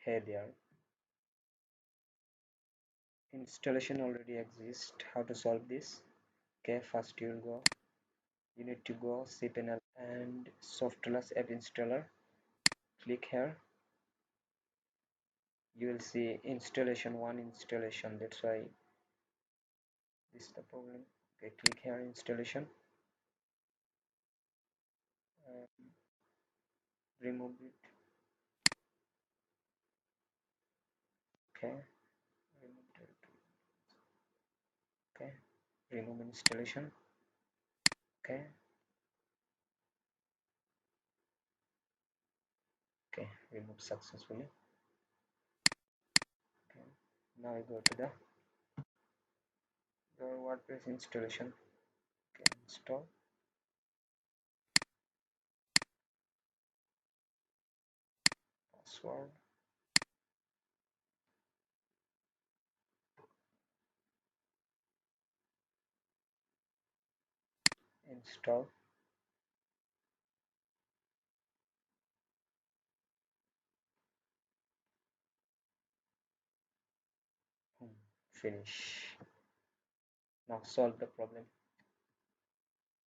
Hey there, installation already exists. How to solve this? Okay, first you need to go cpanel and Softless app installer. Click here. You will see installation one installation. That's why this is the problem. Okay, click here installation. Remove it. Okay, remove it. Okay, remove installation. Okay, okay, remove successfully. Okay, now I go to the your WordPress installation. Okay, install. Password. Install. Finish. Now solve the problem.